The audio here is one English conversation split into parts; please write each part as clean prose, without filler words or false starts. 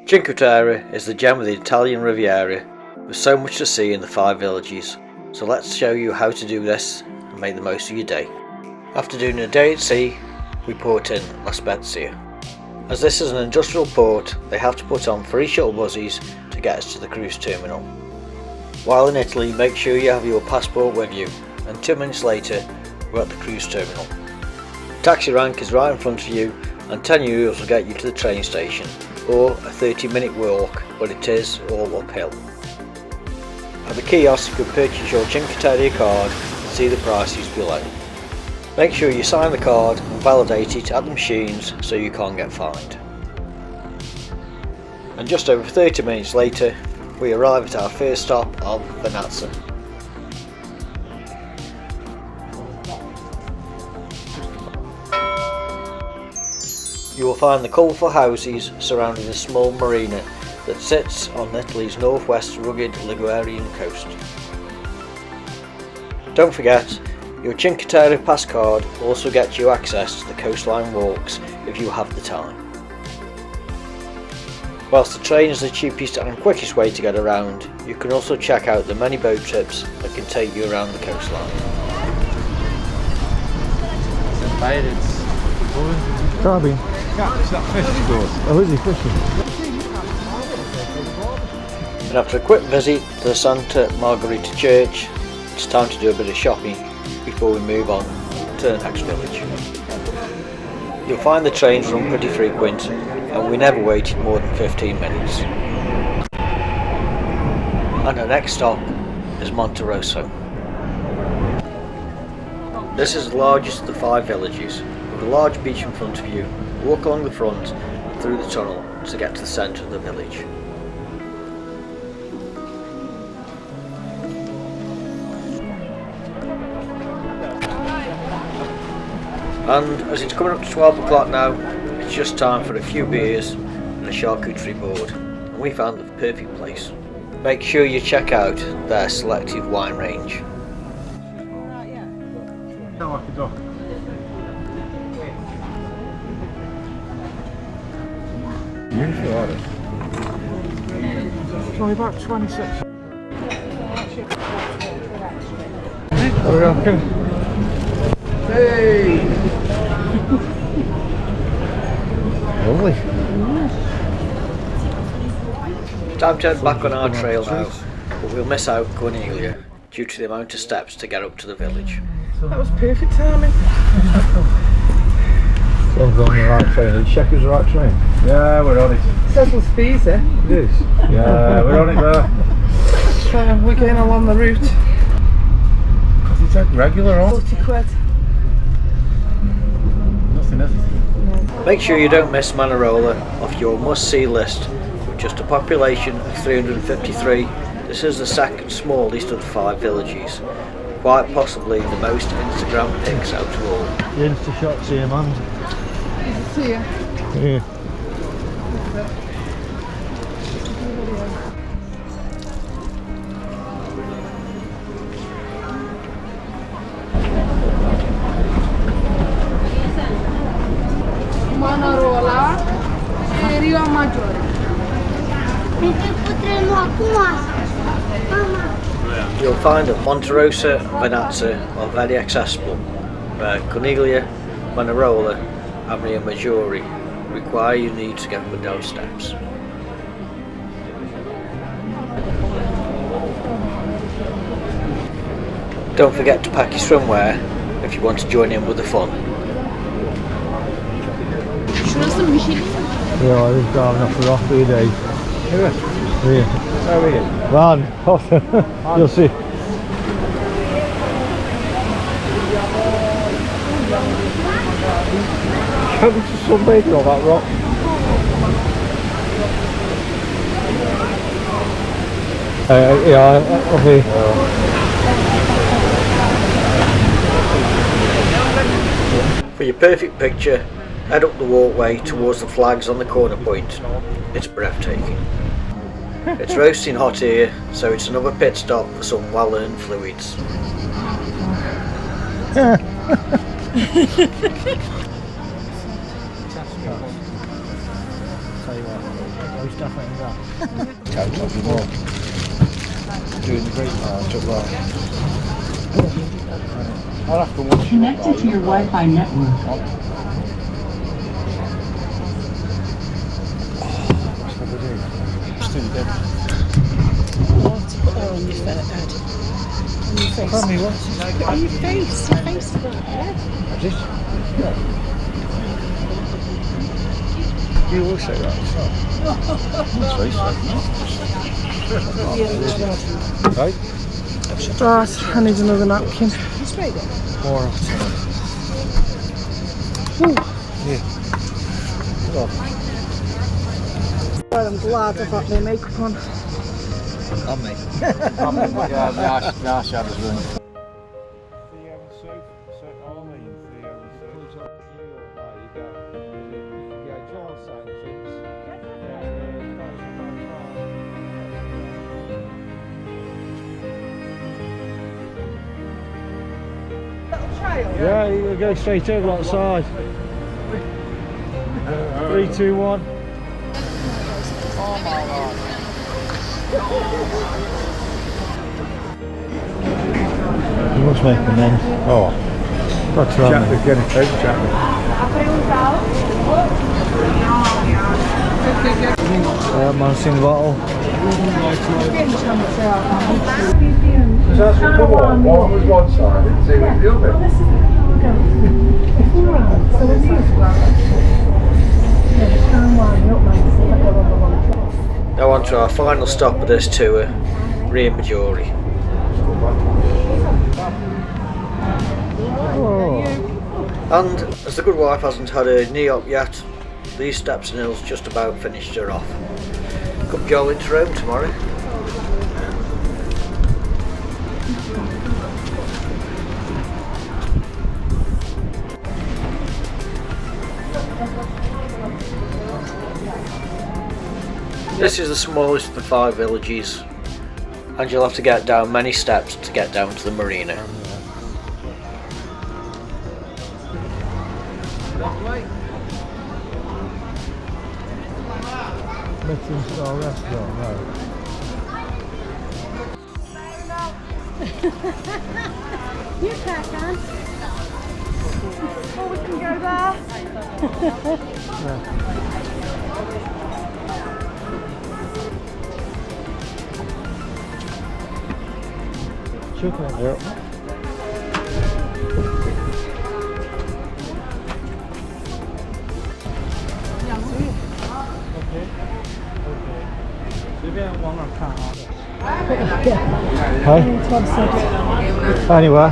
Cinque Terre is the gem of the Italian Riviera, with so much to see in the 5 villages, so let's show you how to do this and make the most of your day. After doing a day at sea, we port in Spetzia. As this is an industrial port, they have to put on 3 shuttle buses to get us to the cruise terminal. While in Italy, make sure you have your passport with you, and 2 minutes later we're at the cruise terminal. Taxi rank is right in front of you, and €10 will get you to the train station, or a 30-minute walk, but it is all uphill. At the kiosk you can purchase your Cinque Terre card and see the prices below. Make sure you sign the card and validate it at the machines so you can't get fined. And just over 30 minutes later we arrive at our first stop of Vernazza. You will find the colourful houses surrounding a small marina that sits on Italy's northwest rugged Ligurian coast. Don't forget, your Cinque Terre pass card also gets you access to the coastline walks if you have the time. Whilst the train is the cheapest and quickest way to get around, you can also check out the many boat trips that can take you around the coastline. Crabbing. Yeah, it's that fish course. Oh, is he fishing? And after a quick visit to the Santa Margherita Church, it's time to do a bit of shopping before we move on to the next village. You'll find the trains run pretty frequent, and we never waited more than 15 minutes. And our next stop is Monterosso. This is the largest of the 5 villages, with a large beach in front of you. Walk along the front and through the tunnel to get to the centre of the village. And as it's coming up to 12 o'clock now, it's just time for a few beers and a charcuterie board, and we found the perfect place. Make sure you check out their selective wine range. Beautiful, aren't it? It's only about 26. Hey! Lovely. Time to head back on our trail now, but we'll miss out Cornelia due to the amount of steps to get up to the village. That was perfect timing. Someone's on the right train. Did you check it was the right train? Yeah, we're on it. Cecil Speeds, eh? It is. Yeah, we're on it there. So we're going along the route. Is it like regular on? 40 quid. Nothing, is it? Make sure you don't miss Manarola off your must-see list. With just a population of 353, this is the second smallest of the 5 villages. Quite possibly the most Instagram pics out of all. The Insta shots here, man. See ya. Yeah. Manarola and Riomaggiore. You'll find that Monterosso and Vernazza are very accessible, where Cornelia, Manarola and Riomaggiore require you need to get up and down steps. Don't forget to pack your swimwear if you want to join in with the fun. Yeah, I was driving off the rock the other day. Yeah. How are you? Man, you'll see. Can't be just sunbathing on that rock. Yeah, okay. For your perfect picture, head up the walkway towards the flags on the corner point. It's breathtaking. It's roasting hot here, so it's another pit stop for some well-earned fluids. Tell you what. There's definitely that. Doing the great miles up there. I'll have to watch you. Connected to your Wi-Fi network. Still dead. What? Put that on your head. On your face. Tell me what? On your face. Your face is right there. I just. You will say that. Right? Right, I need another napkin. You sprayed it. More. Yeah. Well, I'm glad I've got my makeup on. On me. Now shadows running. Yeah, you go straight over that side. 3, 2, 1. You must make amends. Oh, Got to chat with getting out, chat with. man's in the bottle. Just ask them, come on, one was one side and see what the other. Now on to our final stop of this tour, Riomaggiore. Oh. And as the good wife hasn't had her knee up yet, these steps and hills just about finished her off. Come Joel into Rome tomorrow. This is the smallest of the 5 villages, and you'll have to get down many steps to get down to the marina. Mixing Star Restaurant, no. You crack on. Oh, we can go there. Chocolate. Yep. Hey? Anywhere?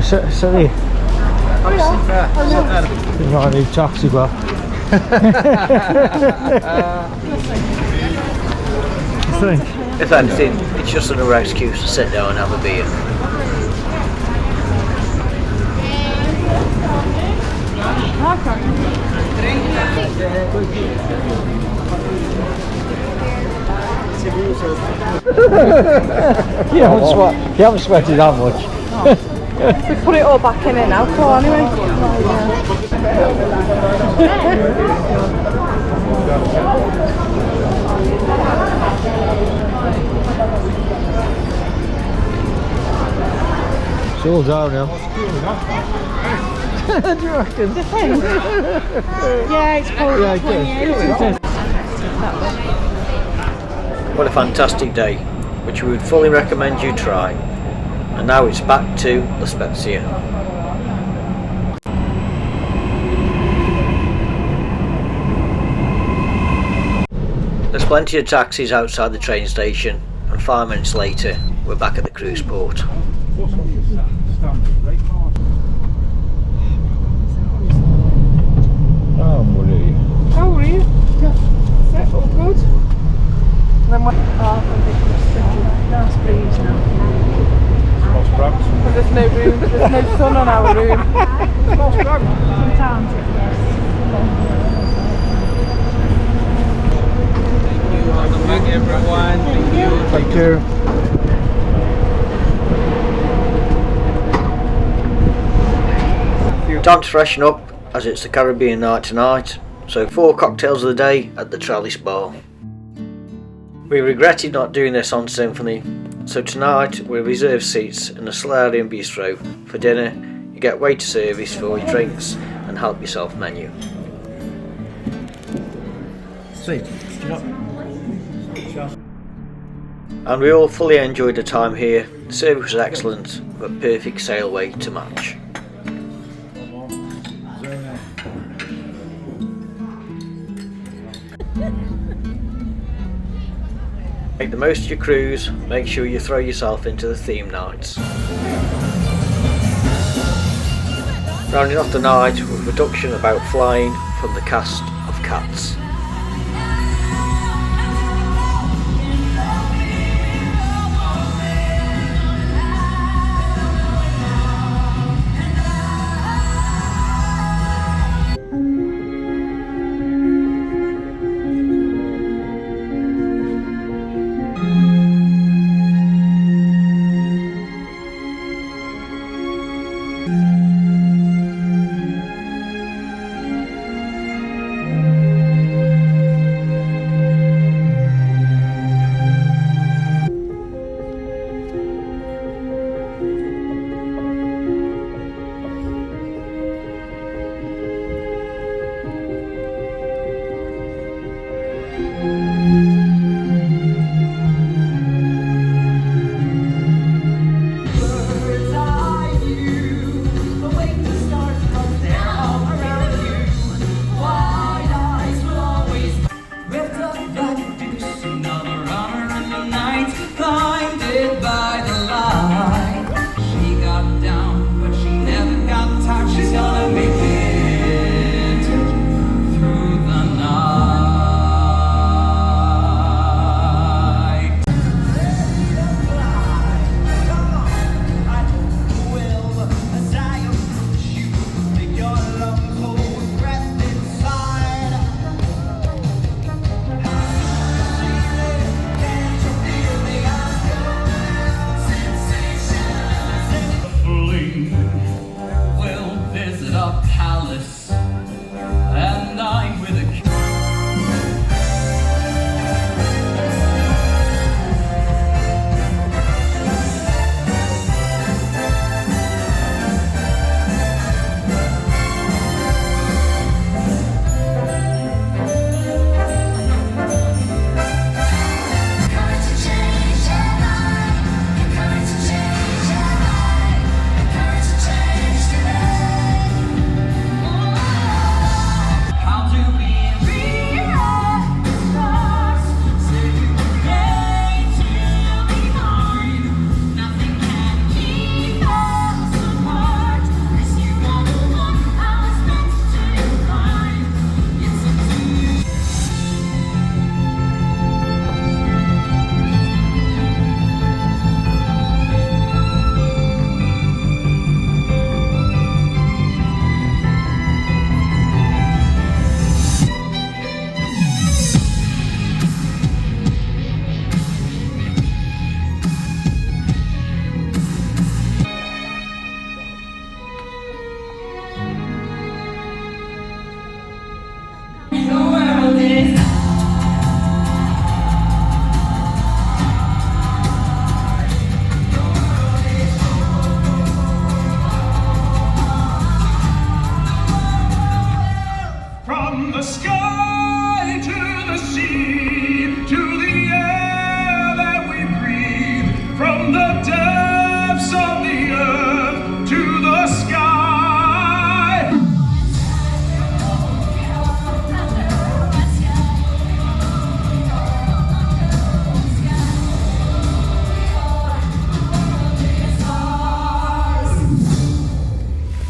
Sit here. You might need taxi back. You think? If anything, it's just another excuse to sit down and have a beer. You haven't sweated that much. We put it all back in it now, so anyway. It's all down now. Do you reckon? Yeah, it's probably Yeah, it is. What a fantastic day, which we would fully recommend you try. And now it's back to the Spetzia. There's plenty of taxis outside the train station, and 5 minutes later we're back at the cruise port. Oh, buddy. How are you? Is that all good? And then what? Nice breeze now. But there's no room, there's no sun on our room. Sometimes it's Thank you, everyone. Thank you. Thank you. Time to freshen up as it's a Caribbean night tonight, so 4 cocktails of the day at the Trellis Bar. We regretted not doing this on Symphony, so tonight we reserve seats in the Solarium Bistro. For dinner you get waiter service for your drinks and help yourself menu. And we all fully enjoyed the time here. The service was excellent, with a perfect sailway to match. Make the most of your cruise, make sure you throw yourself into the theme nights. Rounding off the night with a production about flying from the cast of Cats.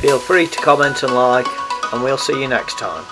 Feel free to comment and like, and we'll see you next time.